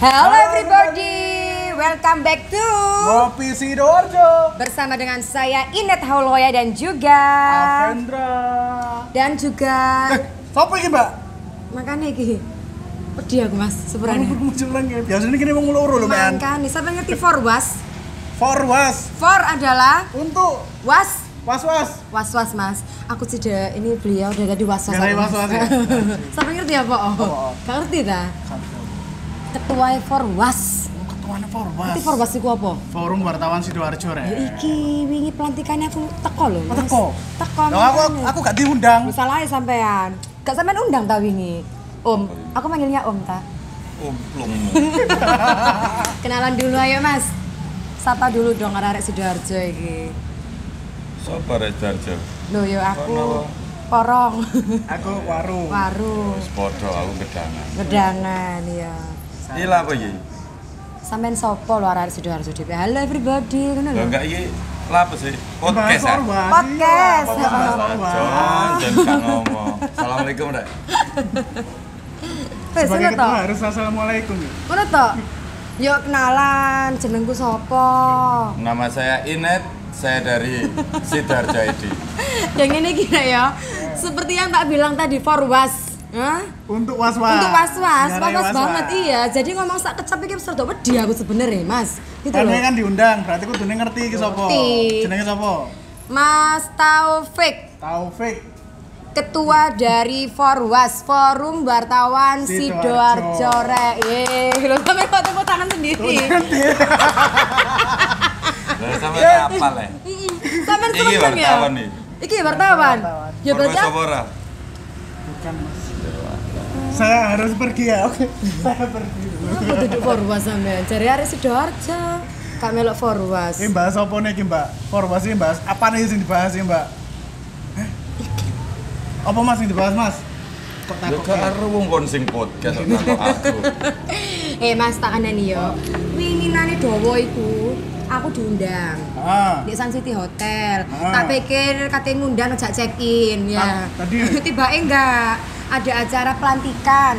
Hello everybody, welcome back to Ngopi Sidoarjo bersama dengan saya Inet Hauloya dan juga Avendra dan juga siapa ini mbak? makanya iki pedih aku mas sebenarnya Muncul lagi, biasanya gini mau ngeluru loh men. makanya, sampai ngerti forwas. Forwas For adalah untuk was was mas. Aku tidak, ini beliau udah tadi was Garai was-was ya? Sampai ngerti apa? Oh. Gak ngerti ta? Ketua forwas. Ketuanya Forwas. Ngerti forwas iku apa? Forum Wartawan Sidoarjo Ya ya. iki wingi pelantikannya aku teko lho mas. Teko. Aku gak diundang. Salah sampean. Gak sampean undang ta wingi. Om, aku manggilnya Om ta. Umplung. Kenalan dulu ayo mas. Sapa dulu dong arek Sidoarjo iki. Sapa rek Darjo? Loh yo aku Kono. porong. Aku warung. Warung. Wis padha aku gedangan. Gedangan ya. Iki lha apa iki? Sampean sopo lho arek Sidoarjo dhewe. Halo everybody ngono lho. Lho enggak iki lha apa sih? Podcast ah. Forwas. Podcast. Iya, Forwas. Jon gak ngomong. Assalamualaikum rek. Wes Sebagai ngono to. ketua harus assalamualaikum. Ngono to. Yo kenalan, jenengku sopo? Nama saya Inet, saya dari Sidoarjo ID. Yang ini kira ya. Seperti yang tak bilang tadi forwas. Hah? Untuk was-was. Untuk was-was, Garai was banget iya. Jadi ngomong sak kecap iki wis rada wedi aku sebenarnya, Mas. Gitu Karena loh. kan diundang, berarti kudune ngerti iki sapa. Ngerti. Jenenge sapa? Mas Taufik, Taufik. ketua dari Forwas, Forum Wartawan Sidoarjo Rek. Lho sampe kok tepuk tangan sendiri. Lah sampeyan apa le? Sampean Iki seneng ya? wartawan nih. Iki wartawan. Ya berarti Sapa ora? Bukan mas. Saya harus pergi ya, oke. Saya pergi. apa duduk Forwas sampean? Jare arek Sidoarjo. Kak melok Forwas. Ini bahas apa nih mbak? Forwas ini bahas apa nih yang dibahas ya mbak? Apa mas yang dibahas mas? Kok Lho takut gak ya? karo wong kon sing podcast kok takok aku. Mas tak kandani yo. Winginane dawa iku aku diundang. Ah, Di Sun City Hotel. Ah. Tak pikir katanya ngundang ngejak check in ya. Tadi? Tiba enggak ada acara pelantikan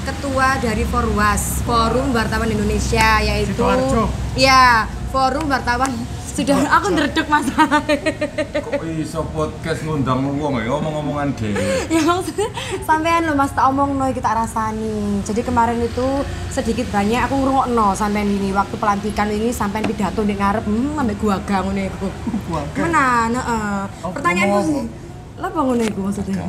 ketua dari Forwas, Forum Wartawan Indonesia yaitu Sidoarjo. ya, Forum Wartawan sudah aku ndredeg masalah. Kok iso podcast ngundang wong ya omong-omongan dhewe. Ya maksudnya sampean lho Mas tak omongno iki tak rasani. Jadi kemarin itu sedikit banyak aku ngrungokno sampean ini waktu pelantikan ini sampean pidato ning ngarep ambek guaga ngono iku. Guaga. Menan, heeh. Oh, Pertanyaanku ngomong sih, lha apa ngono iku maksudnya?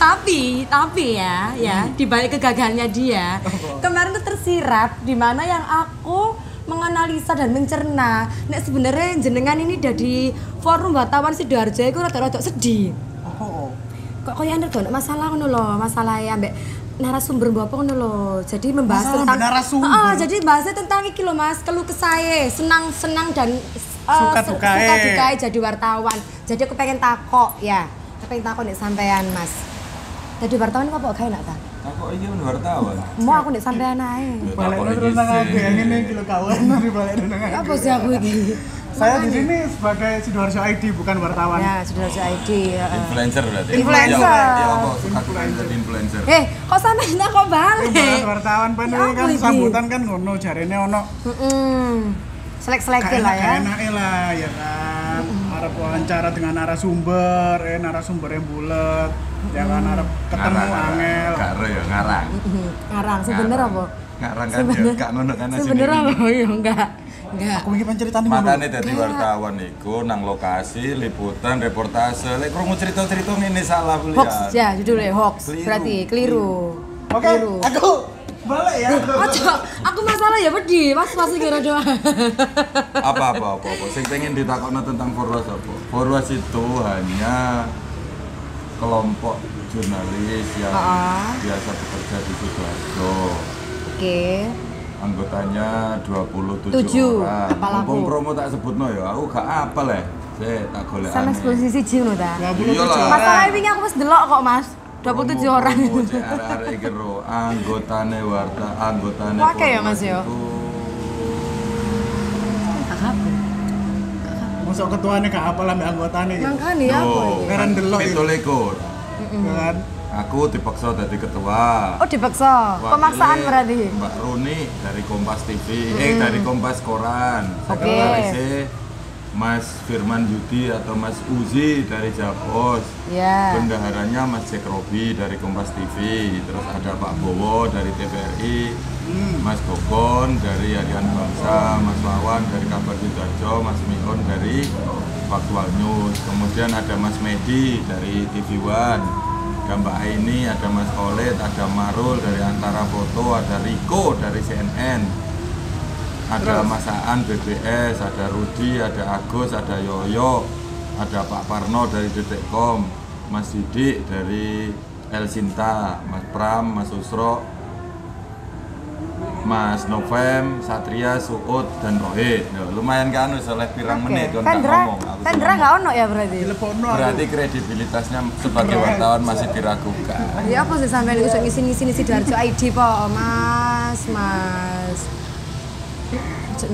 tapi ya di balik kegagalannya dia kemarin tuh tersirat di mana yang aku menganalisa dan mencerna nek sebenarnya jenengan ini dari Forum Wartawan Sidoarjo iku rada-rada sedih. Oh, Kok koyo ana masalah ngono lho, masalah ya ambek narasumber mbok apa ngono lho. Jadi membahas Masalah tentang ambek narasumber? Heeh, jadi bahasnya tentang iki lho Mas, keluh kesae, senang-senang dan Suka-dukae. suka-dukae jadi wartawan. Jadi aku pengen takok ya. Aku pengen takok nek sampean Mas. Jadi wartawan kok apa gawe nak ta? Takok iki men wartawan. Mau aku nek sampean ae. Ya, balik takok terus iki nang sih. aku yang ini kilo kawan dari balik nang aku. Apa sih aku iki? Saya di sini sebagai Sidoarjo ID bukan wartawan. Ya, Sidoarjo ID. heeh. Influencer berarti. Influencer. Ya apa suka jadi influencer. Kok sampean tak kok balik? Bahas wartawan Ya penuh apa kan iki? sambutan kan ngono jarene ono Selek-selek lah ya. enak lah ya kan. Arep wawancara dengan narasumber, narasumbernya bulet. Ya kan arep ketemu angel. Karo ya ngarang. Ngarang sebener apa? Ngarang kan ya gak ngono kan asine. Sebener apa? Ya enggak. Aku iki penceritane Makanya dadi wartawan iku nang lokasi liputan reportase. Lek krungu cerita-cerita ngene salah kuliah. Hoax ya judulnya hoax. Keliru. Berarti keliru. Oke, Keliru. aku balik ya. Ojo, aku masalah ya pedih. Mas kira doa. Apa. Sing pengen ditakokno tentang Forwas apa? Forwas itu hanya kelompok jurnalis yang biasa bekerja di Sidoarjo. Oke. Anggotanya 27 Tujuh. orang. Apal aku. Mumpung promo tak sebutno ya, aku gak apal ya. Saya tak golek. Sama eksklusi siji ngono ta. 27 Iyalah. Masalah wingi aku wis delok kok, Mas. 27 orang. Arek-arek iki ro anggotane anggotane. Oke ya, Mas, Forwas ya. itu Masuk ketuanya gak apa lah ambek anggotane. Makane ya aku. Tuh, iki. Keren delok iki. 17 ekor. Ya kan? Aku dipaksa jadi ketua. Oh, dipaksa. Pemaksaan berarti. Mbak Runi dari Kompas TV, dari Kompas Koran. Oke. Sekretarisnya Mas Firman Yudi atau Mas Uzi dari Japos. Iya. Bendaharanya Mas Jack Robi dari Kompas TV. Terus ada Pak Bowo dari TVRI, Mas Gogon dari Harian Bangsa, Mas Wawan dari Kabar Sidoarjo, Mas Mion dari Faktual News. Kemudian ada Mas Medi dari TV One. Ada Mbak Aini, ada Mas Khalid, ada Marul dari Antara Foto, ada Riko dari CNN, ada Mas Aan BBS, ada Rudi, ada Agus, ada Yoyo, ada Pak Parno dari Detikkom, Mas Didik dari El Sinta, Mas Pram, Mas Usro, Mas Novem, Satria, Suud, dan Rohit. Lumayan kan wis oleh pirang menit kan gak ngomong. Tendra nggak ono ya berarti? Berarti kredibilitasnya sebagai wartawan masih diragukan. Ya apa sih sampean iku sok ngisi-ngisi Sidoarjo ID po, Mas.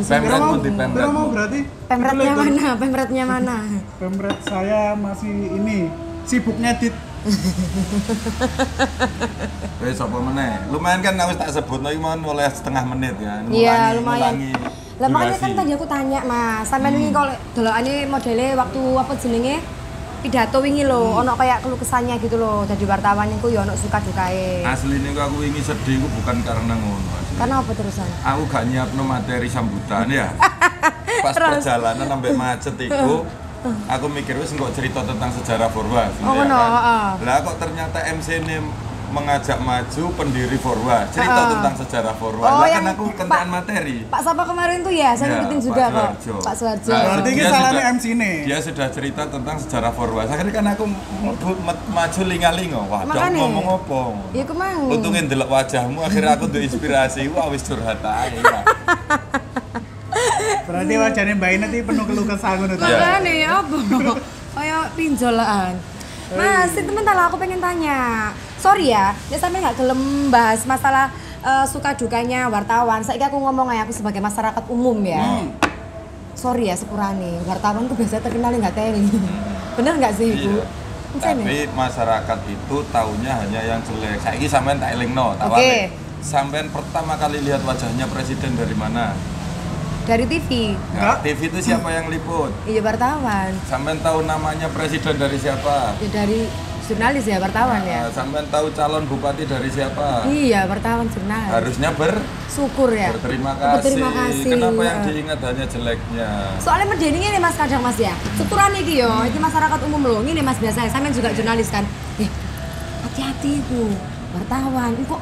Pemret pun di pemret. Mau berarti? Pemretnya mana? Pemretnya mana? Pemret saya masih ini sibuk ngedit. Wes apa meneh? Lumayan kan wis tak sebutno iki mon oleh setengah menit ya. Iya, lumayan. Ngulangi Lah makanya kan durasi. tadi aku tanya, Mas. Sampean ini kalau delokane modele waktu apa jenenge? Pidato wingi lho, ono kayak keluh kesahnya gitu loh. Jadi wartawan iku ya ono suka dukae. Asline kok aku wingi sedih ku bukan karena ngono. asline. Karena apa terusan? Aku gak nyiapno materi sambutan ya. Pas perjalanan sampai macet itu aku mikir wis engko cerita tentang sejarah Forwa. Oh, ngono, heeh. Lah kok ternyata MC ini mengajak maju pendiri Forwa, cerita tentang sejarah Forwa. Oh, Lah yang kan aku kentekan materi. Pak Sapa kemarin tuh ya, saya Ya, ngikutin Pak juga kok. Suharjo. Pak Suharjo. Nah, Berarti ini dia salahnya sudah- MC nih. Dia sudah cerita tentang sejarah Forwa. Akhirnya kan aku maju linga-lingo. Wah, dong Makanya. ngomong apa? Ya kemang. Untungin ndelok wajahmu akhirnya aku tuh inspirasi. Wah, wis curhat ae. Ya. Berarti wajahnya Mbak Ina itu penuh keluh kesah ngono ta. Iya. Makanya ya apa? Kayak pinjolan. Mas, itu bentar lah, aku pengen tanya. Sorry ya, ini sampai nggak gelem bahas masalah suka dukanya wartawan. Saiki aku ngomong aja, aku sebagai masyarakat umum ya. Sorry ya sepurane, wartawan ku biasa terkenal nggak teli. Bener nggak sih Ibu? Iya. Encen ya? Tapi masyarakat itu taunya hanya yang jelek. Saiki sampean tak elingno, tak Oke. wae. Sampean pertama kali lihat wajahnya presiden dari mana? Dari TV. Nah, TV itu siapa yang liput? Iya wartawan. Sampean tahu namanya presiden dari siapa? Ya dari jurnalis ya wartawan ya. Sampean tahu calon bupati dari siapa? Iya, wartawan jurnalis. Harusnya Syukur ya. berterima kasih. Berterima kasih. Kenapa yang Ya. diingat hanya jeleknya? Soalnya medeni ini Mas kadang Mas ya. Seturan iki yo, iki masyarakat umum loh. Ini Mas biasa, sampean juga jurnalis kan. Hati-hati Bu. Wartawan. Kok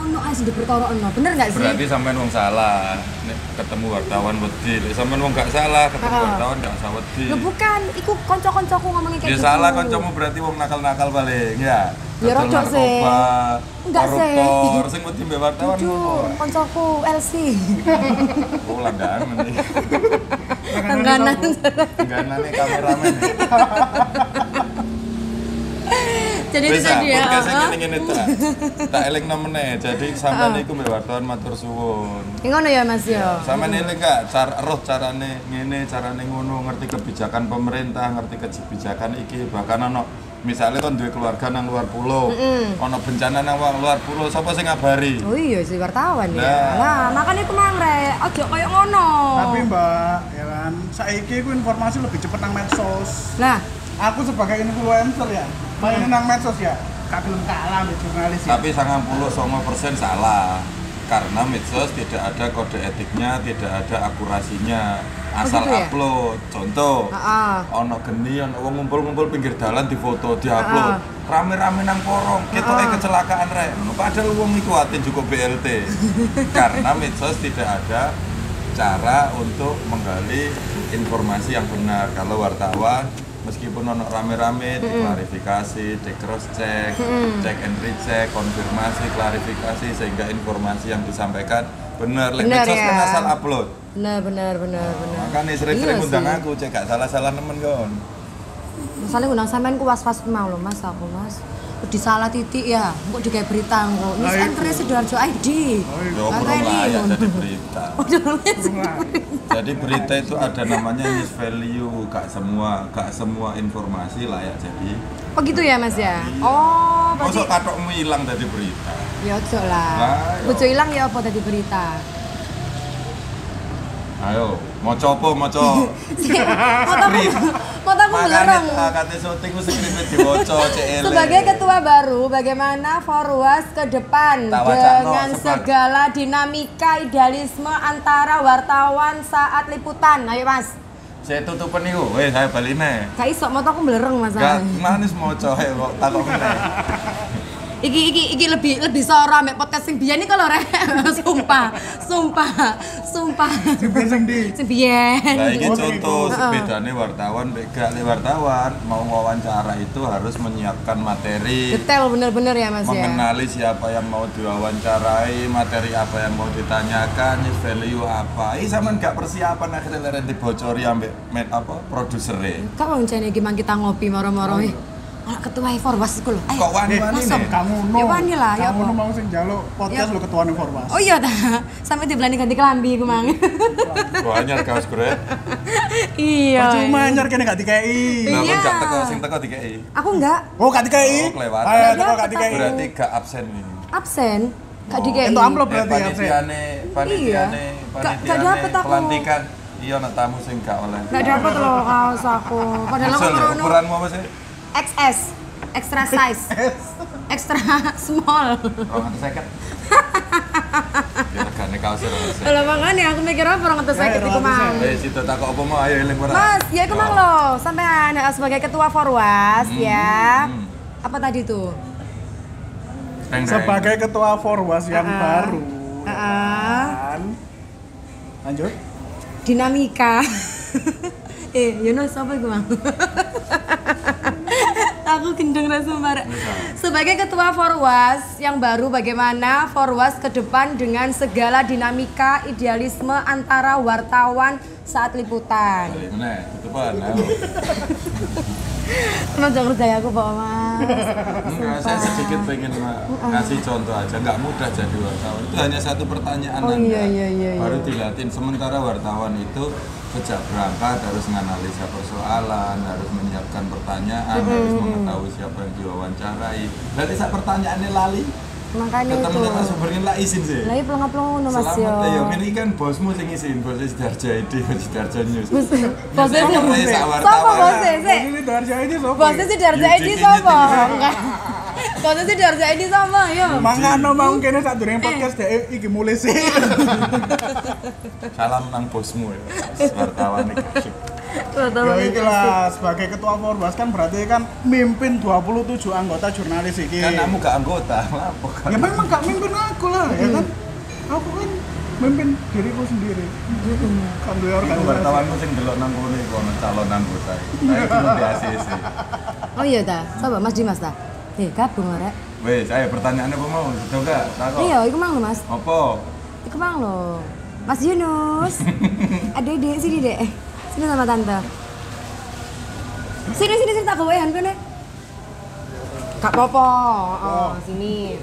ono asli perkara ono. Bener enggak sih? Berarti sampean wong salah. Nek ketemu wartawan wedi. Lek sampean wong gak salah, ketemu Heeh. wartawan gak usah wedi. Loh bukan, iku kanca-kancaku ngomongnya kayak Ya gitu. salah kancamu berarti wong nakal-nakal paling ya. Ya, Dodol rodok sih. narkoba, Enggak sih. koruptor, sing wedi mbek wartawan Dudu, ngono. kancaku LC. Oh langganan iki. Langganan. Langganane kameramen. Jadi itu Wis tadi ya. podcast heeh. ngene-ngene ta. Tak elingno meneh. Jadi sampean iku mbek wartawan matur suwun. Ya ngono ya Mas yo. Sampeyan eling gak roh carane ngene, carane ngono, ngerti kebijakan pemerintah, ngerti kebijakan iki, bahkan ono misalnya kon duwe keluarga nang luar pulau, ono bencana nang luar pulau, sapa sing ngabari? Oh iya sih wartawan ya. Nah. Lah, makanya iku mang rek, ojo koyo ngono. Tapi Mbak, ya kan, saiki ku informasi lebih cepet nang medsos. Nah, Aku sebagai influencer ya, mainin nang medsos ya, gak gelem kalah ambek jurnalis ya. Tapi 99% salah. Karena medsos tidak ada kode etiknya, tidak ada akurasinya. Asal gitu ya? upload. Contoh, heeh. ono geni, ono wong ngumpul-ngumpul pinggir dalan difoto, diupload. Rame-rame nang porong, ketoke kecelakaan rek. Padahal wong iku ate cukup BLT. Karena medsos tidak ada cara untuk menggali informasi yang benar. Kalau wartawan meskipun ono rame-rame diklarifikasi, di cross check, check and recheck, konfirmasi, klarifikasi sehingga informasi yang disampaikan benar. Lek Benar medsos ya. kan asal upload. Benar. Makanya sering-sering Iya undang sih. aku, cek gak salah-salah nemen kon. Misalnya undang sampean ku was-was mau lho Mas aku Mas. Di salah titik ya, kok digawe berita kok. News anchor Sidoarjo ID. Ya belum layak jadi berita. Jadi berita itu ada namanya news value, gak semua informasi layak jadi. Oh gitu ya Mas ya? Oh, berarti Mosok katokmu hilang dari berita. ya ojo lah. Lah, yo. Bojo ilang ya apa tadi berita? Ayo, mau copo. Motoku Makanya belerong. kate syuting ku skripnya diwaca cek elek. Sebagai ketua baru, bagaimana Forwas ke depan dengan segala dinamika idealisme antara wartawan saat liputan? Ayo Mas. Saya tutupen niku, saya baline. Gak iso motoku belerong Mas. Gak manis moco kok takok meneh. Iki lebih sora mek podcast sing biyen iki lho rek. Sumpah. Sing di. Sing biyen. Lah iki Oh, contoh gitu. bedane wartawan gak wartawan mau wawancara itu harus menyiapkan materi. Detail bener-bener ya Mas ya. Mengenali siapa yang mau diwawancarai, materi apa yang mau ditanyakan, news value apa. Sampean gak persiapan akhirnya leren dibocori ambek produsere. Kak wong jane iki mang kita ngopi moro-moro Malah ketua Forwas iku lho. Kok wani-wani masuk. nih? Kamu Ya wani lah, ya Kamu apa? mau sing njaluk podcast lo ketuane Forwas. Oh iya ta. Sampai dibelani ganti kelambi iku mang. Banyak kaos gret. Iya. Percuma anyar kene gak dikei. Lah Iya. kok gak teko sing teko dikei. Aku enggak Oh, gak dikei. Oh, kelewat. Ayo, Gak teko dapet gak dikei. aku. Berarti gak absen ini. absen. Gak dikei. Itu amplop berarti ya, panitiane Gak dapet aku. pelantikan. Iya nak tamu sing gak oleh. Gak dapet loh kaos aku. Padahal aku Kesel ya, merono ukuranmu apa sih? XS. Extra size. Extra small. 250. Ya regane kaosnya rasa. Lah makanya aku mikir apa orang ngetes sakit iku mang. Situ takok apa mau ayo eling ora. Mas, ya iku mang lo, sampean sebagai ketua Forwas ya. Apa tadi tuh? Sebagai ketua Forwas yang baru. Heeh. Kan? Lanjut. Dinamika. Yunus apa iku mang? Aku gendeng rasa marah. Sebagai ketua Forwas yang baru, bagaimana Forwas ke depan dengan segala dinamika idealisme antara wartawan saat liputan? Balik meneh, tutupan. Ayo. Emang jangan kerja aku bawa mas. Enggak, saya sedikit pengen ngasih contoh aja. Nggak mudah jadi wartawan. Itu hanya satu pertanyaan Oh, Anda. iya. Baru dilatih. Sementara wartawan itu sejak berangkat harus menganalisa persoalan, harus menyiapkan pertanyaan, harus mengetahui siapa yang diwawancarai. Berarti saat pertanyaannya lali, Makanya itu. ketemu dengan sumbernya lah izin sih. Lah iya pelongo-pelongo no mas yo. Selamat ya, ini kan bosmu yang izin, bosnya Sidoarjo ID, Sidoarjo News. Bosnya Siapa sih. ya, sak Sopo wartawan? bosnya sih? Ini Darja ini sopo? Bosnya sih Darja ID sopo? Enggak. Bosnya sih Darja ID sama yo. Mangano mau kene sak durung podcast dek iki mulai sih. Salam nang bosmu ya, wartawan iki. Ya iki lah sebagai ketua Forwas kan berarti kan mimpin 27 anggota jurnalis iki. Kan kamu gak anggota, lapo kan? Ya memang gak mimpin aku lah ya kan. Aku kan mimpin diriku sendiri. Kan duwe Iku organisasi. wartawanmu sing delok nang kono iku ana calon anggota. Saya kudu di ACC. Oh iya ta, coba Mas Dimas ta. Gabung rek. Wes, ayo pertanyaannya apa mau? Sudah enggak? Takok. Iya, iku mang lho Mas. Apa? Iku mang lho. Mas Yunus. Adek sini dek. Sini sama tante. Sini tak bawa handphone. Gak apa-apa. Oh, sini.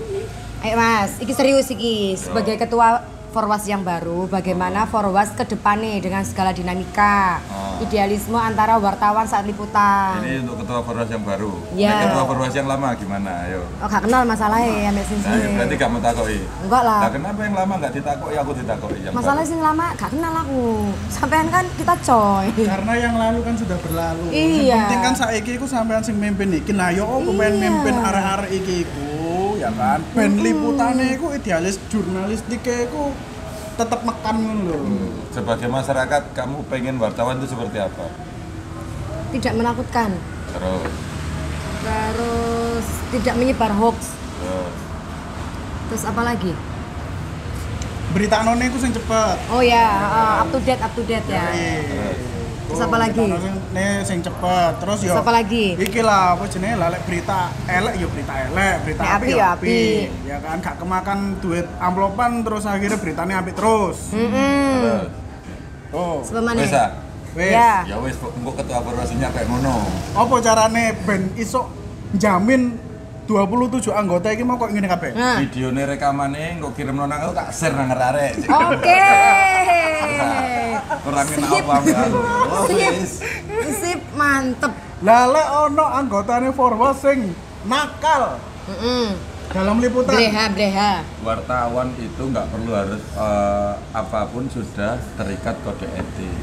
Ayo Mas, iki serius iki. Sebagai ketua Forwas yang baru, bagaimana Forwas ke depannya dengan segala dinamika, idealisme antara wartawan saat liputan. Ini untuk ketua Forwas yang baru. Ya. Nek ketua Forwas yang lama gimana? Ayo. Oh, gak kenal masalahnya ya Mbak Nah, ya berarti gak mau takoki. Enggak lah. Nah, kenapa yang lama gak ditakoki? Aku ditakoki yang Masalah sing lama gak kenal aku. Sampean kan kita coy. Karena yang lalu kan sudah berlalu. Iya. Yang penting kan saiki iku sampean sing mimpin iki. Nah, yo opo Iya. mimpin arek-arek iki iku, ya kan. Ben liputane iku idealis jurnalistike iku tetep mekan ngono lho. Sebagai masyarakat, kamu pengen wartawan itu seperti apa? Tidak menakutkan. Terus, Tidak menyebar hoax. terus. Terus apa lagi? Berita anone iku sing cepet. Oh ya, up to date ya. Terus apa lagi? Nih sing cepet. Terus yo. Terus apa lagi? Iki lah apa jenenge lalek berita elek yo berita elek, berita Nek api api yo yo api. api. Ya kan gak kemakan duit amplopan terus akhirnya beritanya api terus. Terus. Oh. Sebagaimana? Wes, ah? Wes. Ya. Ya wes, engko ketua Forwasnya kayak ngono. Apa carane ben iso jamin 27 anggota iki mau kok ngene kabeh. Nah. Videone rekamane kok kirimno nang aku tak share nang arek. Oke. Kurang enak apa ya. Sip, mantep. Lah lek ono anggotane Forward sing nakal dalam liputan. Breha. Wartawan itu nggak perlu harus apapun sudah terikat kode etik.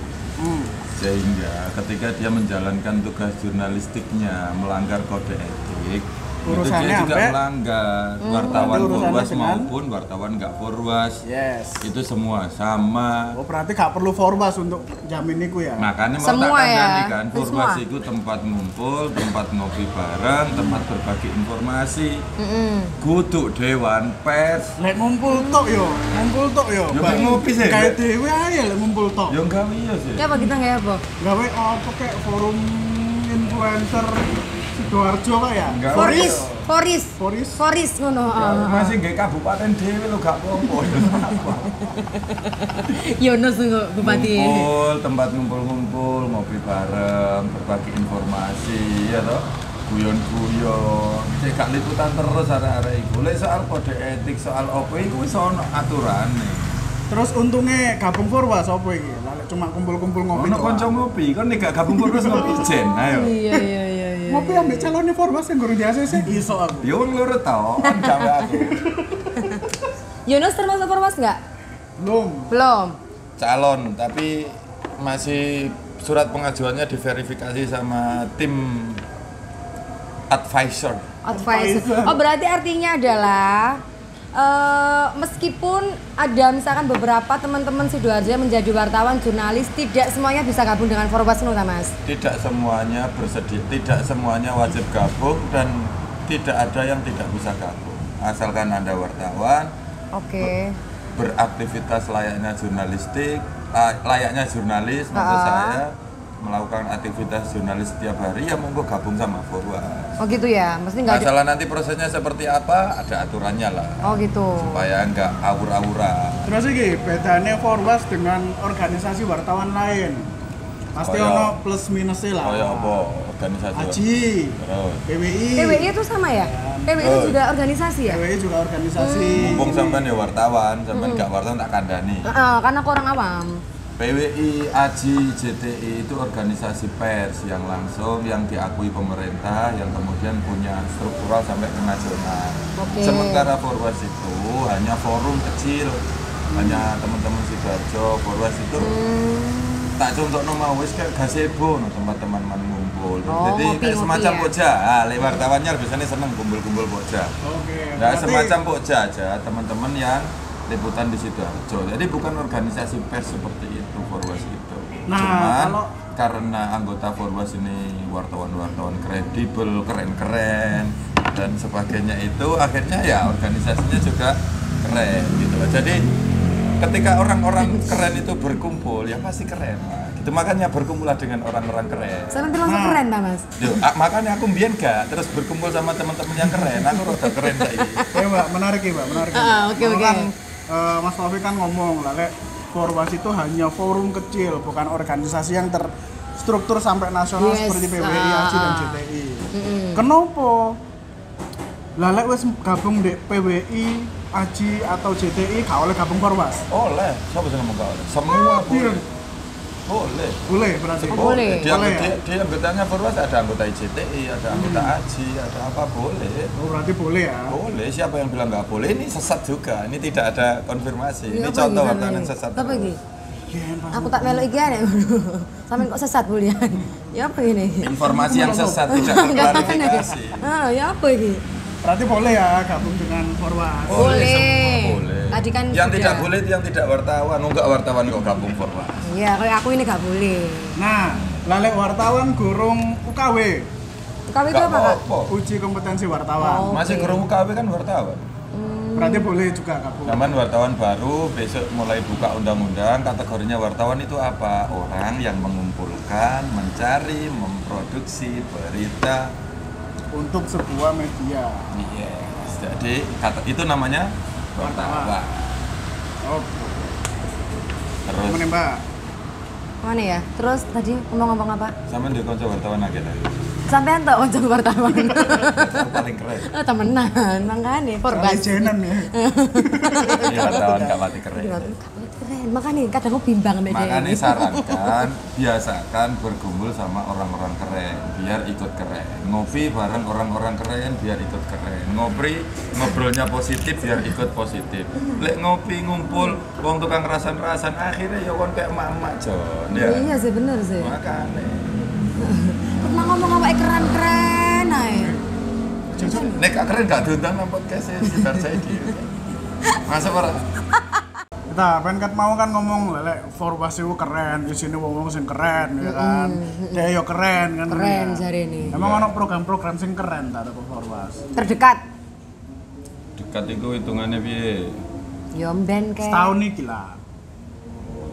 Sehingga ketika dia menjalankan tugas jurnalistiknya melanggar kode etik, urusannya itu dia juga sampai melanggar. Wartawan Forwas dengan... maupun wartawan nggak Forwas, yes, itu semua sama. Oh berarti gak perlu Forwas untuk jamin niku ya? Makanya mau Semua tak ya? kandani kan, Forwas Semua? itu tempat ngumpul, tempat ngopi bareng, tempat berbagi informasi. Kudu dewan pers. Lek ngumpul tok yo. Ya, ngopi sih. Kayak dhewe ae lek ngumpul tok. Yo gawe iya sih. Ya apa kita nggak apa? Gawe apa kayak forum influencer Sidoarjo kok ya? Enggak. Foris ngono. Masih nggak kabupaten dhewe lo gak apa-apa. Yonos nunggu bupati. Ngumpul, tempat ngumpul-ngumpul, ngopi bareng, berbagi informasi, ya toh. Guyon-guyon, cek gak liputan terus arek-arek iku. Lek soal kode etik, soal apa iku wis ono aturane. Terus untungnya gabung Forwas apa iki? Lah lek cuma kumpul-kumpul ngopi. Ono kanca ngopi, kon nek gak gabung terus ngopi jen, ayo. Iya. Ngopi ambek calonnya Forwas sing gurung di ACC iso aku. Yo wong loro to, kan gawe aku. Yonos termasuk Forwas nggak? Belum. Calon, tapi masih surat pengajuannya diverifikasi sama tim advisor. Oh berarti artinya adalah meskipun ada misalkan beberapa teman-teman Sidoarjo yang menjadi wartawan jurnalis, tidak semuanya bisa gabung dengan Forwas Nuta Mas. Tidak semuanya bersedia, tidak semuanya wajib gabung dan tidak ada yang tidak bisa gabung. Asalkan Anda wartawan, Oke. beraktivitas layaknya jurnalistik, layaknya jurnalis maksud saya, melakukan aktivitas jurnalis setiap hari ya monggo gabung sama Forwas. Oh gitu ya, mesti nggak ada. Masalah nanti prosesnya seperti apa, ada aturannya lah. Oh gitu. Supaya nggak awur-awuran. Terus iki bedane Forwas dengan organisasi wartawan lain. Pasti Kaya- ono plus minusnya lah. Kayak apa? Organisasi. Haji, Terus. PWI. PWI itu sama ya? PWI itu juga organisasi ya? PWI juga organisasi. Mumpung sampean ya wartawan, sampean nggak wartawan tak kandani. Karena aku orang awam. PWI, AJI, JTI itu organisasi pers yang langsung yang diakui pemerintah yang kemudian punya struktural sampai ke nasional. Oke. Sementara Forwas itu hanya forum kecil, hanya teman-teman Sidoarjo. Forwas itu tak contoh nama wis kayak gazebo, tempat teman-teman ngumpul. Oh, Jadi ngopi-ngopi kayak semacam ya? pokja. Lewat wartawannya biasanya seneng kumpul-kumpul pokja. Oke. Nah, berarti- semacam pokja aja teman-teman yang liputan di Sidoarjo. Jadi bukan organisasi pers seperti itu Forwas itu. Nah, Cuman kalau- karena anggota Forwas ini wartawan-wartawan kredibel, keren-keren dan sebagainya itu akhirnya ya organisasinya juga keren gitu loh. Jadi ketika orang-orang keren itu berkumpul ya pasti keren. Nah, gitu makanya berkumpullah dengan orang-orang keren. Sampai termasuk keren tak Mas? Yo, makanya aku mbien gak terus berkumpul sama teman-teman yang keren. Aku rada keren saiki. Ya Mbak, menarik ya Mbak, menarik. Oke. Kan, Mas Taufik kan ngomong lah, lek Forwas itu hanya forum kecil, bukan organisasi yang terstruktur sampai nasional Yes, seperti PWI, AJI dan JTI. Kenapa? Lah lek wis gabung di PWI, AJI atau JTI, gak oleh gabung Forwas. Oleh, siapa sih ngomong gak oleh? Semua Iya. boleh. Boleh berarti. Boleh. Di anggotanya Forwas ada anggota IJTI, ada anggota AJI, ada apa boleh. Oh, berarti boleh ya. Boleh, siapa yang bilang nggak boleh? Ini sesat juga, ini tidak ada konfirmasi. Ini Apa contoh gimana wartawan yang ini? sesat. Apa iki? Gen, Pak. Aku tak melok iki ya. Sampai kok sesat bulian. Ya apa ini? Informasi yang sesat tidak terklarifikasi. Ya apa iki? Berarti boleh ya gabung dengan Forwas. Boleh. Semua boleh. Tadi kan yang sudah. tidak boleh itu yang tidak wartawan. Enggak wartawan kok gabung Forwas. Iya, kayak aku ini gak boleh. Nah, lalek wartawan gurung UKW, KW itu Nggak apa Kak? apa-apa. uji kompetensi wartawan. Oh. Masih Oke. gerung KW kan wartawan. Berarti boleh juga gabung. Zaman wartawan baru, besok mulai buka undang-undang, kategorinya wartawan itu apa? Orang yang mengumpulkan, mencari, memproduksi berita. Untuk sebuah media. Yes. Jadi itu namanya wartawan. Oke. Terus Gimana Mbak? Mana ya? Terus tadi ngomong apa? Sampeyan di kanca wartawan akeh ta. Sampean tok kanca wartawan. Paling keren. Oh, temenan, makane Forbas. Lejenan ya. Iya, wartawan gak mati keren. Keren, makanya kadang aku bimbang sama dia. Makanya sarankan, biasakan berkumpul sama orang-orang keren, biar ikut keren. Ngopi bareng orang-orang keren, biar ikut keren. Ngobrolnya positif, biar ikut positif. Lek ngopi ngumpul, wong tukang rasan-rasan, akhirnya ya kon kayak emak-emak Jon. Ya. Iya sih, bener sih. Makanya. Pernah ngomong apa keren-keren ae. Nek gak keren gak diundang nang podcast sekitar saya di. Masa ora? Nah, kan mau kan ngomong lelek Forbas itu keren, di sini wong-wong sing keren ya kan. Dia yo keren kan. Keren ya. jare ini. Emang ono program-program sing keren ta teko Forbas. Terdekat. Dekat itu hitungannya piye? Yo mben kayak. Setahun iki lah.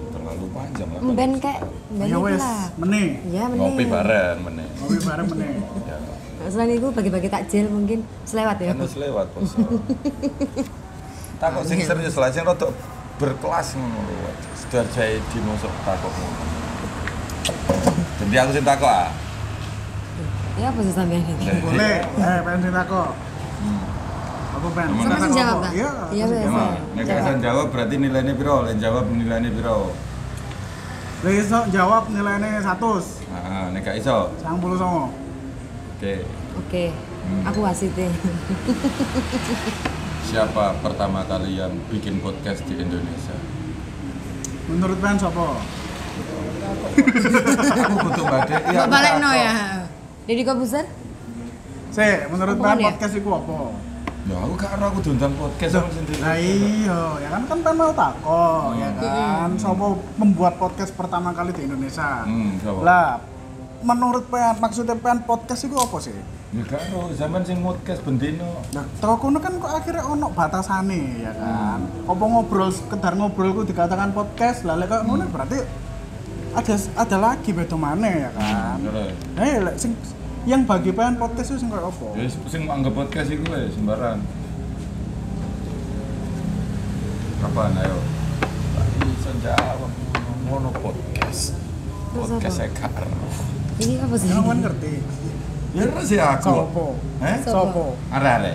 Terlalu panjang lah. Mben kayak mben Ya iki wes, lah. meneh. Iya, meneh. Ngopi bareng meneh. Ngopi bareng meneh. Ya. Selain itu bagi-bagi takjil mungkin selewat ya. Kan wis lewat bos. Takok sing serius lah, sing rada berkelas ngono lho. Sedar jae di mosok takok ngono. Jadi aku sing takok ah. Ya apa sih sampean ini? Boleh, pengen sing takok. Apa pengen? Sama Sama sing jawab ta? Iya. Iya wes. Emang, nek gak jawab berarti nilainya piro? Nek jawab nilainya piro? Lah iso jawab nilainya 100. Heeh, nek gak iso. 99. Oke. Oke. Aku wasite. Siapa pertama kali yang bikin podcast di Indonesia? Menurut pengen sapa? Aku butuh badai. Mbak balekno ya. Deddy Kobuser? Menurut Apa pengen ya? podcast iku apa? Ya aku gak ora aku diundang podcast sama sendiri. Lah iya, ya kan pengen mau takok, ya kan. Sapa membuat podcast pertama kali di Indonesia? Siapa? Lah, menurut pengen maksudnya pengen podcast iku apa sih? Ya gak ero, zaman sing podcast bendino. Nah, teko kono kan kok akhirnya ono batasane ya kan. Apa ngobrol sekedar ngobrol ku dikatakan podcast, lah lek kok ngono berarti ada lagi beda maneh ya kan. Lek sing yang bagi pengen podcast itu sing koyo apa? Ya sing anggap podcast iku wis sembarang. Kapan ayo? Tak iso jawab ngono podcast. Terus Podcast apa? saya gak ero. Ini apa sih? Yang kan ngerti. Ya ero sih aku. Sopo? Sopo? Are-are.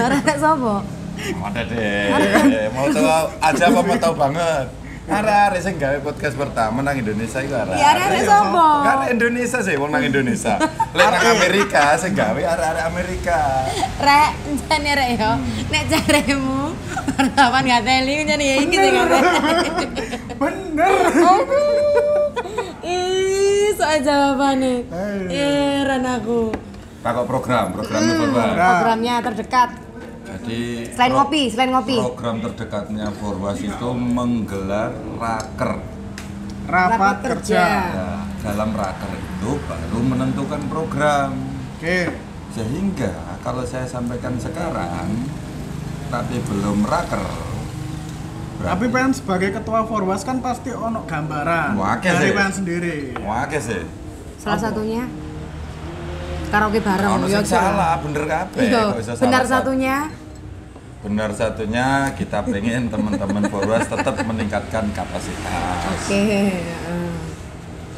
Arek sapa? Ada deh. Mau tahu aja apa mau tahu banget. Are-are sing gawe podcast pertama nang Indonesia iku are. Ya arek sapa? Kan Indonesia sih wong nang Indonesia. Lek nang Amerika sing gawe are-are Amerika. Rek, jane rek yo. Nek jaremu wartawan gak teli jane ya iki sing ngene. Bener. Ih, soal jawabane. Heran aku. Takok programnya Forwas. Programnya terdekat. Jadi Selain ngopi. Program terdekatnya Forwas itu menggelar raker. Rapat kerja. Ya, dalam raker itu baru menentukan program. Oke. Sehingga kalau saya sampaikan sekarang tapi belum raker. Tapi pengen sebagai ketua Forwas kan pasti ono gambaran Wake dari sih. pengen sendiri. Wah, sih. Salah satunya karaoke bareng. Ono sing salah, bener kabeh. Iya, Kok bisa benar salah satunya. Benar satunya kita pengen teman-teman Forwas tetap meningkatkan kapasitas. Oke.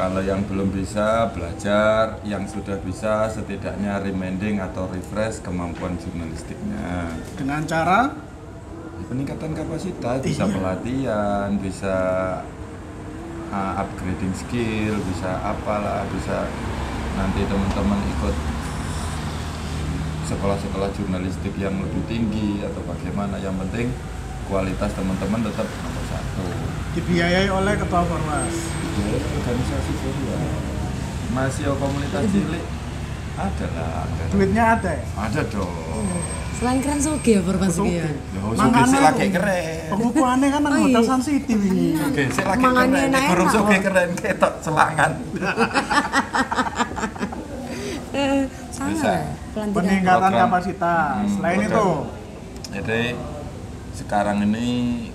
Kalau yang belum bisa belajar, yang sudah bisa setidaknya reminding atau refresh kemampuan jurnalistiknya. Dengan cara Peningkatan kapasitas, bisa pelatihan, bisa upgrading skill, bisa apalah, bisa nanti teman-teman ikut sekolah-sekolah jurnalistik yang lebih tinggi atau bagaimana. Yang penting kualitas teman-teman tetap nomor satu. dibiayai oleh ketua Forwas. Organisasi Forwas masih komunitas cilik ada lah. Duitnya ada ya? Ada dong. Selain keren soge ya Forwas iki ya. Suge sih lagi keren. Pengukuhannya kan nang Oh, Hotel iya. Sun City wingi. Suge sih lagi Mangannya keren. enak-enak Burung suge kok. keren ketok selangan. Sangat Bisa. ya, pelantikan. Peningkatan Program. kapasitas. Selain Program. itu, Jadi sekarang ini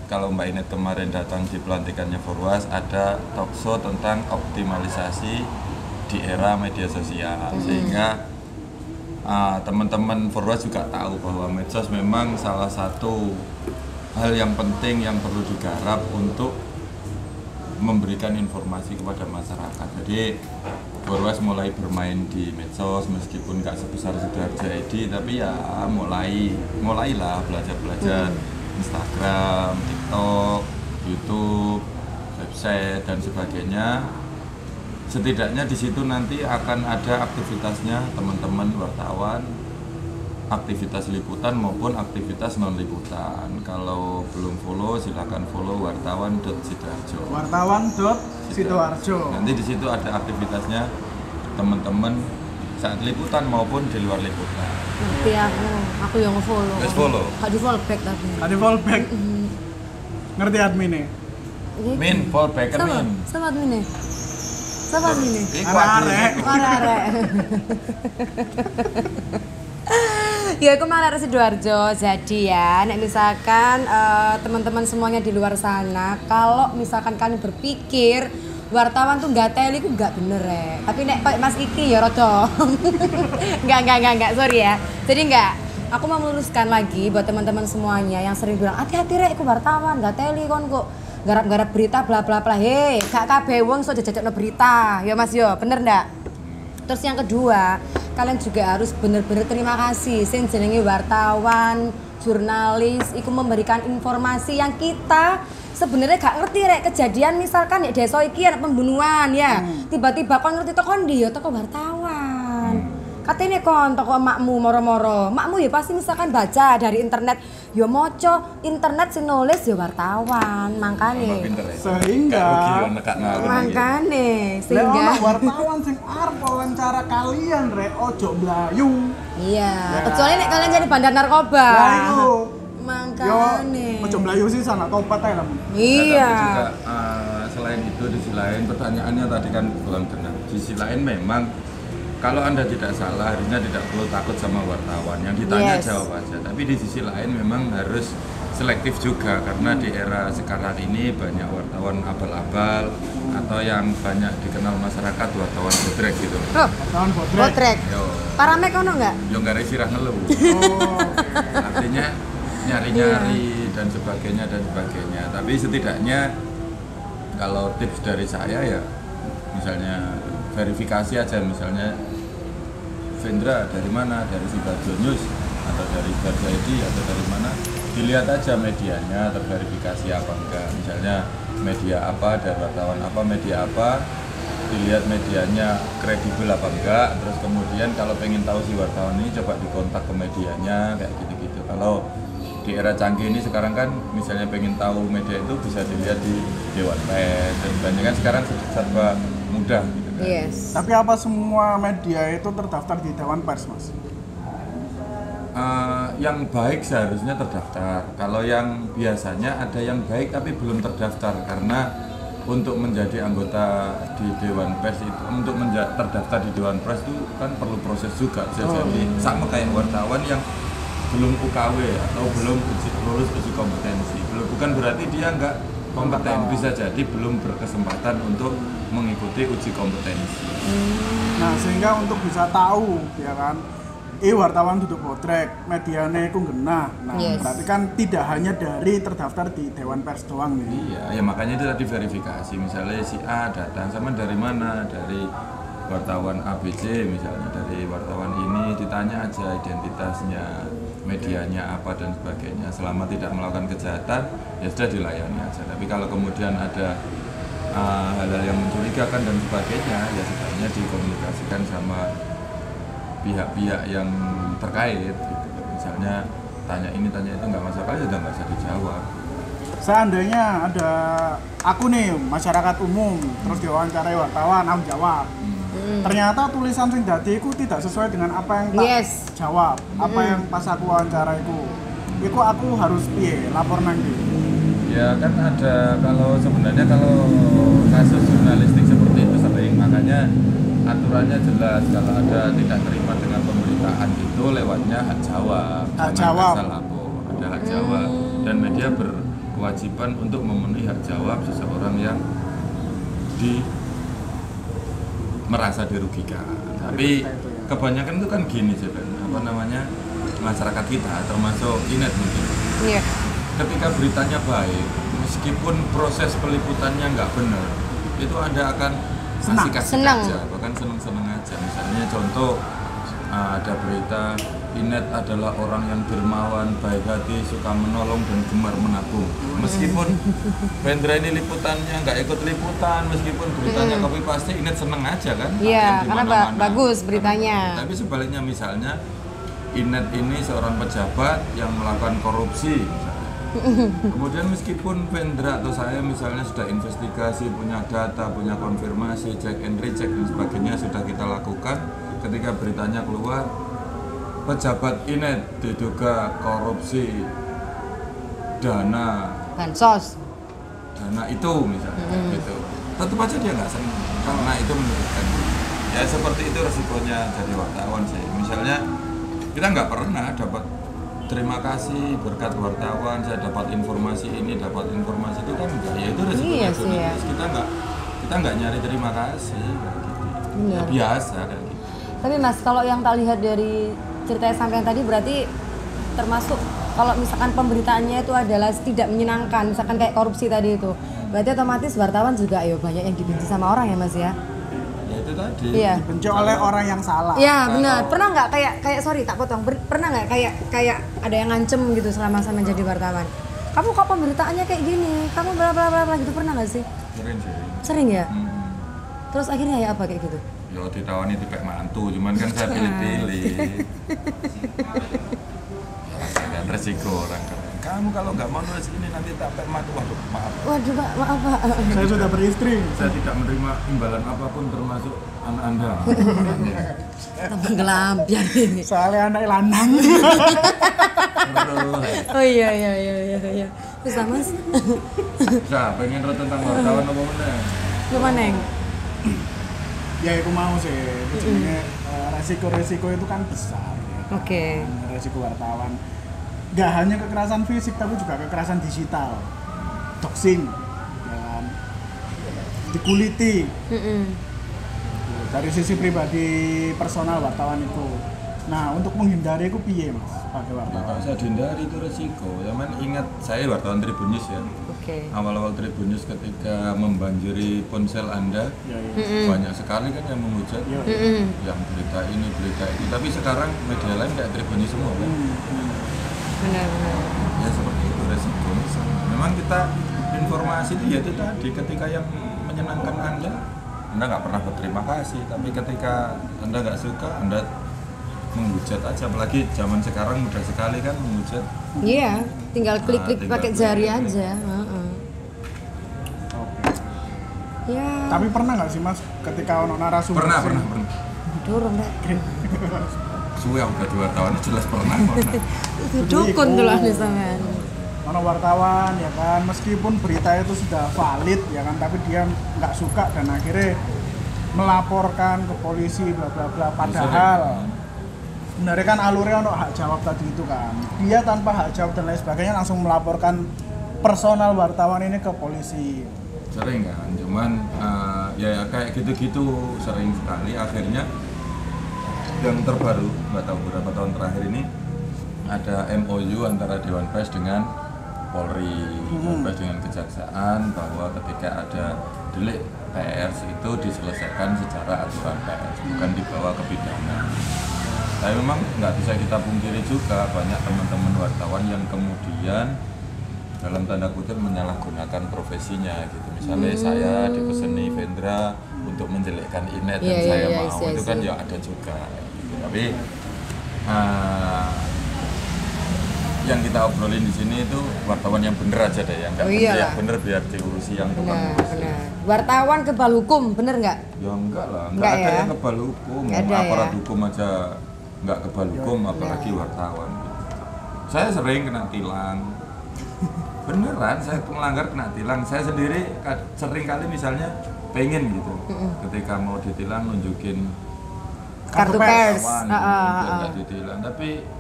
kalau Mbak Inet kemarin datang di pelantikannya Forwas ada talk show tentang optimalisasi di era media sosial sehingga teman-teman Forwas juga tahu bahwa medsos memang salah satu hal yang penting yang perlu digarap untuk memberikan informasi kepada masyarakat. Jadi Borwas mulai bermain di medsos meskipun nggak sebesar Sidoarjo ID, tapi ya mulailah belajar Instagram, TikTok, YouTube, website dan sebagainya. Setidaknya di situ nanti akan ada aktivitasnya teman-teman wartawan, aktivitas liputan maupun aktivitas non liputan. Kalau belum follow silakan follow wartawan.sidoarjo. Wartawan.sidoarjo. Nanti di situ ada aktivitasnya teman-teman saat liputan maupun di luar liputan. Ngerti aku yang nge-follow. Let's follow. Gak di follow back tapi. Ada fallback. Ngerti adminnya? Min, fallback kan Min. Sama adminnya. Sama adminnya. Arek. Arek. Ya aku malah Sidoarjo. Jadi ya, nek misalkan teman-teman semuanya di luar sana, kalau misalkan kalian berpikir wartawan tuh nggak teli, ku nggak bener ya. Tapi nek Mas Iki ya roco. Nggak, sorry ya. Jadi nggak. Aku mau meluruskan lagi buat teman-teman semuanya yang sering bilang hati-hati rek, aku wartawan nggak teli kon kok garap-garap berita bla bla bla. Hei, gak kabeh wong iso jajak-jajakno berita. Ya Mas yo, bener ndak? Terus yang kedua, kalian juga harus bener-bener terima kasih sing jenenge wartawan, jurnalis iku memberikan informasi yang kita sebenarnya gak ngerti rek. Kejadian misalkan ya desa iki ada pembunuhan ya. Tiba-tiba kon ngerti teko ndi ya teko wartawan. Katanya kon toko makmu moro-moro. Makmu ya pasti misalkan baca dari internet, ya moco internet sing nulis ya wartawan. Makane. Sehingga sehingga wartawan sing arep wawancara kalian rek ojo blayu. Iya, Ya. kecuali nek kalian jadi bandar narkoba. Lah iku. Makane. Ojo blayu sih sana topat ae lah. Iya. Tapi juga selain itu di sisi lain pertanyaannya tadi kan kurang benar. Di sisi lain memang kalau Anda tidak salah harusnya tidak perlu takut sama wartawan. Yang ditanya jawab aja. Tapi di sisi lain memang harus selektif juga karena di era sekarang ini banyak wartawan abal-abal atau yang banyak dikenal masyarakat wartawan botrek gitu. Oh, Wartawan botrek. botrek. Yo, Paramek ono enggak? yo nggak ada sirah ngeluh. Oh. Artinya nyari-nyari dan sebagainya. Tapi setidaknya kalau tips dari saya ya misalnya verifikasi aja, misalnya Vendra dari mana, dari Sidoarjo News atau dari Sidoarjo ID atau dari mana, dilihat aja medianya terverifikasi apa enggak. Misalnya media apa, dari wartawan apa, media apa, dilihat medianya kredibel apa enggak. Terus kemudian kalau pengen tahu si wartawan ini coba dikontak ke medianya kayak gitu-gitu. Kalau di era canggih ini sekarang kan misalnya pengen tahu media itu bisa dilihat di Dewan Pers dan banyak kan sekarang serba mudah gitu kan. Yes. Tapi apa semua media itu terdaftar di Dewan Pers, Mas? Yang baik seharusnya terdaftar. Kalau yang biasanya ada yang baik tapi belum terdaftar karena untuk menjadi anggota di Dewan Pers itu, untuk terdaftar di Dewan Pers itu kan perlu proses juga. Jadi sama kayak wartawan yang belum UKW atau belum lulus uji kompetensi. Bukan berarti dia nggak kompeten, bisa jadi belum berkesempatan untuk mengikuti uji kompetensi. Nah, sehingga untuk bisa tahu ya kan, wartawan duduk botrek, mediane iku genah. Nah, berarti kan tidak hanya dari terdaftar di Dewan Pers doang nih. Iya, ya makanya itu tadi verifikasi. Misalnya si A datang sama dari mana? Dari wartawan ABC misalnya, dari wartawan ini ditanya aja identitasnya, medianya apa dan sebagainya. Selama tidak melakukan kejahatan, ya sudah dilayani aja. Tapi kalau kemudian ada hal-hal yang mencurigakan dan sebagainya, ya sebaiknya dikomunikasikan sama pihak-pihak yang terkait. Gitu. Misalnya tanya ini tanya itu nggak masuk akal, ya udah nggak usah dijawab. Seandainya ada aku nih masyarakat umum, terus diwawancarai wartawan, aku jawab. Ternyata tulisan sing dadi iku tidak sesuai dengan apa yang tak jawab, apa yang pas aku wawancara iku aku harus piye lapor nang ndi? Ya kan ada, kalau sebenarnya kalau kasus jurnalistik seperti itu sering, makanya aturannya jelas kalau ada tidak terima dengan pemberitaan itu lewatnya hak jawab. Hak jawab. Asal lapor, ada hak jawab dan media berkewajiban untuk memenuhi hak jawab seseorang yang merasa dirugikan. Tapi kebanyakan itu kan gini sih kan, apa namanya, masyarakat kita termasuk Inet mungkin. Iya. Ketika beritanya baik, meskipun proses peliputannya nggak benar, itu Anda akan asik-asik Senang. aja, bahkan seneng-seneng aja. Misalnya contoh, ada berita Inet adalah orang yang dermawan, baik hati, suka menolong dan gemar menabung. Meskipun Vendra ini liputannya nggak ikut liputan, meskipun beritanya copy paste, Inet seneng aja kan? Iya, Yang karena dimana-mana. bagus beritanya. Tapi sebaliknya misalnya Inet ini seorang pejabat yang melakukan korupsi misalnya. Kemudian meskipun Vendra atau saya misalnya sudah investigasi, punya data, punya konfirmasi, check and recheck dan sebagainya sudah kita lakukan, ketika beritanya keluar pejabat Inet diduga korupsi dana Bansos. itu misalnya gitu, tetap aja dia nggak senang karena itu menurutkan ya seperti itu resikonya jadi wartawan sih. Misalnya kita nggak pernah dapat terima kasih berkat wartawan saya dapat informasi ini, dapat informasi itu kan enggak, ya itu resikonya Iya sih, ya. jurnalis. Kita nggak nyari terima kasih kayak gitu. Ya, Benar. biasa kayak gitu. Tapi Mas, kalau yang tak lihat dari ceritanya sampean tadi berarti termasuk kalau misalkan pemberitaannya itu adalah tidak menyenangkan, misalkan kayak korupsi tadi itu, berarti otomatis wartawan juga ya banyak yang dibenci sama orang ya Mas ya? Ya itu tadi. Iya. Benci oleh orang yang salah. Iya benar. Pernah nggak kayak sorry tak potong. Pernah nggak kayak ada yang ngancem gitu selama sama jadi wartawan? Kamu kok pemberitaannya kayak gini? Kamu bla bla bla bla gitu pernah nggak sih? Sering. Sering ya? Hmm. Terus akhirnya ya apa kayak gitu? Ya ditawani tipek mantu, cuman kan saya pilih-pilih. Kan resiko orang keren. Kamu kalau nggak mau nulis ini nanti tak pek mantu. Waduh, maaf. Waduh Pak, maaf Pak. Saya sudah beristri. Saya tidak menerima imbalan apapun termasuk anak Anda. Tambah gelampian ini. Soalnya anak lanang. Oh iya. Bisa Mas? Bisa, pengen roh tentang wartawan apa mana? Gimana yang? Ya aku mau sih. Sebenarnya resiko-resiko itu kan besar. Ya. Oke. Resiko wartawan. Gak hanya kekerasan fisik tapi juga kekerasan digital, doxing, ya kan? Dikuliti. Dari sisi pribadi personal wartawan itu. Nah untuk menghindari itu piye Mas sebagai Ya, wartawan? kalau saya dihindari itu resiko. Zaman ingat saya wartawan Tribun News ya. Oke. Awal-awal Tribun News ketika membanjiri ponsel Anda, Ya. banyak sekali kan yang menghujat. Ya. Yang berita ini, berita itu. Tapi sekarang media lain kayak Tribun News semua kan. Benar. Ya seperti itu resiko. Memang kita informasi itu ya itu tadi ketika yang menyenangkan Anda nggak pernah berterima kasih. Tapi ketika Anda nggak suka, Anda menghujat aja. Apalagi zaman sekarang mudah sekali kan menghujat. Iya, tinggal klik-klik tinggal pakai klik. jari aja. Heeh. Oke. Ya. Tapi pernah nggak sih Mas ketika ono narasumber? Pernah. Dorong deh. Suwe udah di wartawan jelas pernah. Itu dukun tuh lah nih sampean. Ono wartawan ya kan, meskipun berita itu sudah valid ya kan, tapi dia nggak suka dan akhirnya melaporkan ke polisi bla bla bla. Padahal sebenarnya kan alurnya ono hak jawab tadi itu kan. Dia tanpa hak jawab dan lain sebagainya langsung melaporkan personal wartawan ini ke polisi. Sering kan, cuman ya kayak gitu-gitu sering sekali. Akhirnya yang terbaru, nggak tahu beberapa tahun terakhir ini ada MOU antara Dewan Pers dengan Polri, Dewan Pers dengan Kejaksaan, bahwa ketika ada delik pers itu diselesaikan secara aturan pers, bukan dibawa ke pidana. Tapi memang nggak bisa kita pungkiri juga banyak teman-teman wartawan yang kemudian dalam tanda kutip menyalahgunakan profesinya gitu. Misalnya saya dipeseni Vendra untuk menjelekkan Inet dan saya mau, itu kan ya ada juga gitu. Tapi yang kita obrolin di sini itu wartawan yang bener aja deh, yang yang bener biar diurusi yang tukang urus. Benar. Wartawan kebal hukum, bener nggak? Ya enggak lah, Enggak enggak ada ya? yang kebal hukum. Nggak ada Aparat ya? hukum aja nggak kebal hukum, apalagi wartawan. Gitu. Saya sering kena tilang. Beneran, saya melanggar kena tilang. Saya sendiri sering kali misalnya pengen gitu, ketika mau ditilang nunjukin Kartu pers. kawan, biar nggak ditilang. Tapi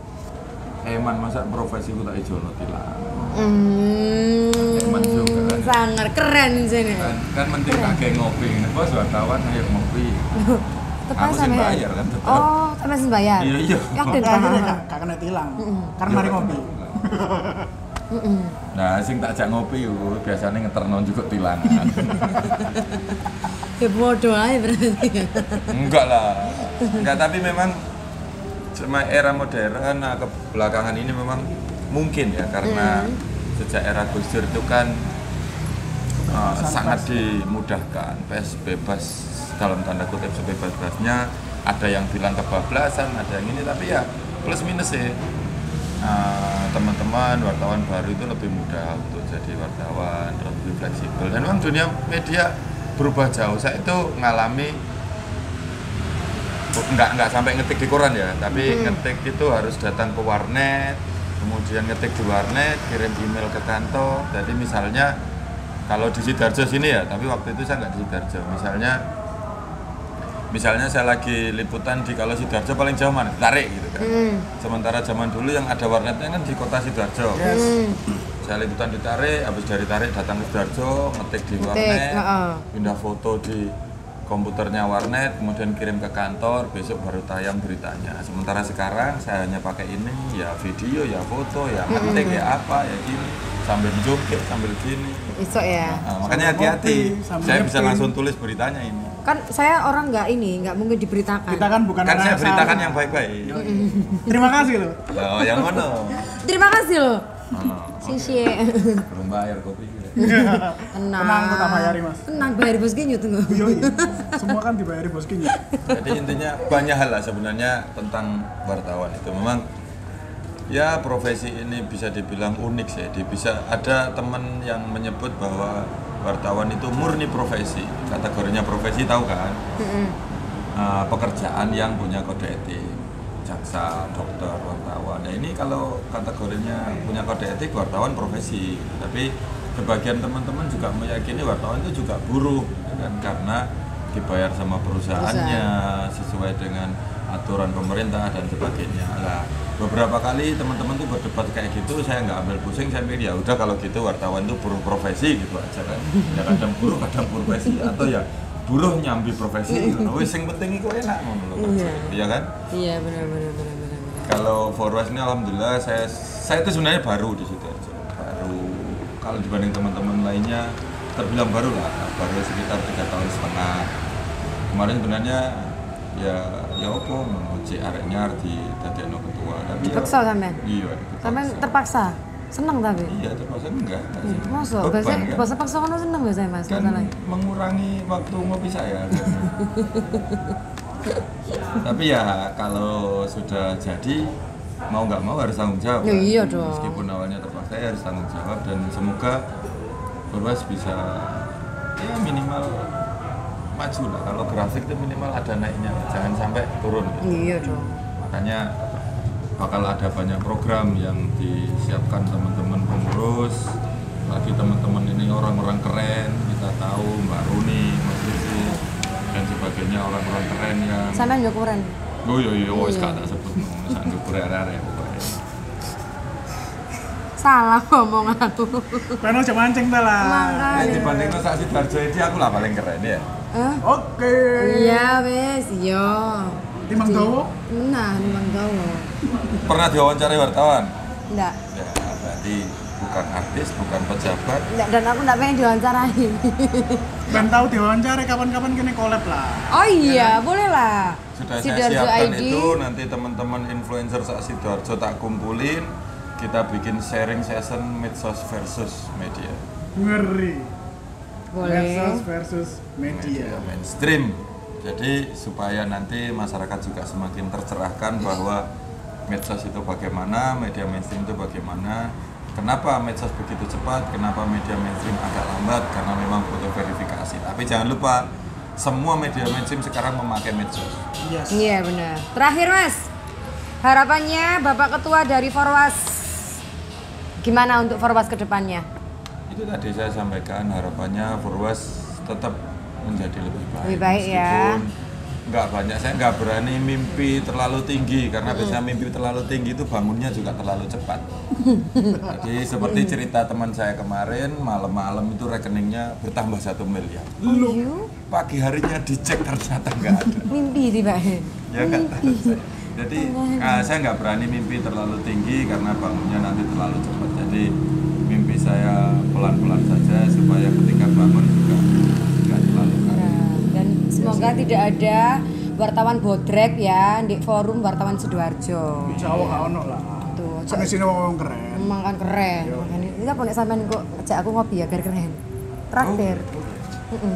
Eman masa profesi ku tak ijono tilang. Eman juga kan. Sangat keren sini. Kan menteri kakek ngopi, bos wartawan ayo ngopi. Aku sih bayar kan tetap. Oh, sama sih bayar. Iya. Yakin Akhirnya Pak? gak kena tilang. Karena mari ngopi. Nah, sing tak ajak ngopi yo biasanya ngeterno juga tilangan. Ya bodoh aja berarti. Enggak lah. Enggak, tapi memang sama era modern ke belakangan ini memang mungkin ya karena sejak era Gus Dur itu kan sangat dimudahkan, bebas dalam tanda kutip sebebas-bebasnya. Ada yang bilang kebablasan, ada yang ini, tapi ya plus minus ya. Teman-teman wartawan baru itu lebih mudah untuk jadi wartawan, lebih fleksibel. Dan memang dunia media berubah jauh. Saya itu ngalami nggak sampai ngetik di koran ya, tapi ngetik itu harus datang ke warnet, kemudian ngetik di warnet, kirim email ke kantor. Jadi misalnya kalau di Sidoarjo sini ya, tapi waktu itu saya nggak di Sidoarjo. Misalnya saya lagi liputan di kalau Sidoarjo paling jauh mana? Tarik gitu kan. Sementara zaman dulu yang ada warnetnya kan di kota Sidoarjo. Saya liputan di Tarik, habis dari Tarik datang ke Sidoarjo, ngetik di warnet, pindah foto di komputernya warnet, kemudian kirim ke kantor, besok baru tayang beritanya. Sementara sekarang saya hanya pakai ini, ya video, ya foto, ya ngetik, ya apa, ya gini, sambil joget, sambil gini. Isok ya. Makanya hati-hati, saya bisa langsung tulis beritanya ini. Kan saya orang nggak mungkin diberitakan. Kita kan bukan Kan saya beritakan yang baik-baik. Terima kasih loh. Oh, yang mana? Terima kasih loh. Sisi. Belum bayar kopi. Tenang, tetap bayari mas. Tenang, bayar bos kinyu tunggu. Iya. Semua kan dibayari bos kinyu. Jadi intinya banyak hal lah sebenarnya tentang wartawan itu. Memang ya profesi ini bisa dibilang unik sih. Bisa ada teman yang menyebut bahwa wartawan itu murni profesi. Kategorinya profesi tahu kan? Pekerjaan yang punya kode etik. Jaksa, dokter, wartawan. Nah ini kalau kategorinya punya kode etik, wartawan profesi. Tapi sebagian teman-teman juga meyakini wartawan itu juga buruh, kan? Karena dibayar sama perusahaannya sesuai dengan aturan pemerintah dan sebagainya. Lah beberapa kali teman-teman tuh berdebat kayak gitu, saya nggak ambil pusing, saya pikir ya udah kalau gitu wartawan itu buruh profesi gitu aja kan. Ya kadang buruh, kadang profesi, atau ya buruh nyambi profesi. Wis sing penting iku enak ngono lho. Iya kan? Iya benar. Kalau Forwas ini alhamdulillah saya itu sebenarnya baru di situ. Kalau dibanding teman-teman lainnya terbilang baru lah, baru sekitar 3,5 tahun. Kemarin sebenarnya ya apa mau arek-nya di dadekno ketua, tapi dipaksa sampean? Iya, sampean terpaksa? Seneng tapi? Iya, terpaksa enggak sih. Masuk, biasanya paksa kan seneng biasanya mas? Kan mengurangi waktu ngopi saya kan. Tapi ya kalau sudah jadi mau nggak mau harus tanggung jawab. Ya, iya dong. Meskipun awalnya terpaksa ya harus tanggung jawab, dan semoga Forwas bisa ya minimal maju lah. Kalau grafik itu minimal ada naiknya, jangan sampai turun gitu. Iya dong. Makanya bakal ada banyak program yang disiapkan teman-teman pengurus. Lagi teman-teman ini orang-orang keren, kita tahu Mbak Runi, Mas Susi dan sebagainya, orang-orang keren yang sampean yo keren. Oh iya, wis gak tak sebut sak ndukur arek-arek pokoke. Salah ngomong aku. Kan aja mancing ta lah. Dibandingno sak Sidoarjo iki aku lah paling keren ya. Oke. Iya wes, iya. Timang dawa? Nah, timang dawa. Pernah diwawancarai wartawan? Enggak. Ya, berarti bukan artis, bukan pejabat. Enggak, dan aku enggak pengen diwawancarain. Ben tahu diwawancara kapan-kapan kene collab lah. Oh iya, boleh lah. Sudah Sidoarjo saya siapkan ID. itu, nanti teman-teman influencer sak Sidoarjo tak kumpulin, kita bikin sharing session medsos versus media. Ngeri. Boleh. Versus media. Mainstream. Jadi supaya nanti masyarakat juga semakin tercerahkan bahwa medsos itu bagaimana, media mainstream itu bagaimana. Kenapa medsos begitu cepat, kenapa media mainstream agak lambat, karena memang butuh verifikasi. Tapi jangan lupa, semua media mainstream sekarang memakai medsos. Yes. Iya benar. Terakhir mas, harapannya Bapak Ketua dari Forwas, gimana untuk Forwas ke depannya? Itu tadi saya sampaikan, harapannya Forwas tetap menjadi lebih baik. Lebih baik ya. Meskipun nggak banyak, saya nggak berani mimpi terlalu tinggi, karena biasanya mimpi terlalu tinggi itu bangunnya juga terlalu cepat. Jadi seperti cerita teman saya kemarin, malam-malam itu rekeningnya bertambah 1 miliar. Pagi harinya dicek ternyata nggak ada. Mimpi tiba. Ya nggak tahu saya. Jadi saya nggak berani mimpi terlalu tinggi karena bangunnya nanti terlalu cepat. Jadi mimpi saya pelan-pelan saja supaya ketika bangun juga nggak terlalu kaget. Dan semoga tidak ada wartawan bodrek ya di forum wartawan Sidoarjo. Jauh gak ono lah. Tuh, Kan sini wong keren. emang kan keren. Makanya ini apa nek sampean kok ajak aku ngopi ya biar keren. Traktir.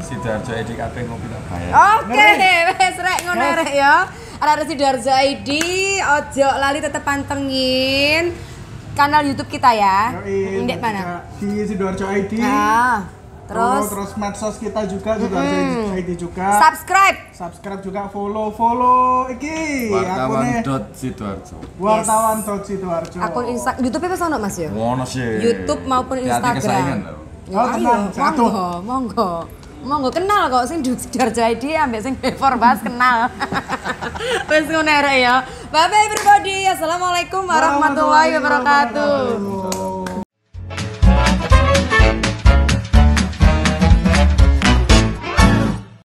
Sidoarjo IDKP ngopi tak bayar. Oke, wes rek ngono rek ya. Arek Sidoarjo ID, ojo lali tetep pantengin kanal YouTube kita ya. Ndek mana? Di Sidoarjo ID. Nah, Terus medsos kita juga Sidoarjo ID juga. Subscribe juga, follow iki Wartawan.sidoarjo. Wartawan.sidoarjo. akun YouTube apa sono Mas ya? Ngono sih. YouTube maupun Hati-hati kesaingan Instagram. loh. Oh, tenang, jatuh. Monggo kenal kok sing Sidoarjo ID ambek sing Before Bas kenal. Wes ngono rek ya. Bye bye everybody. Assalamualaikum warahmatullahi wabarakatuh.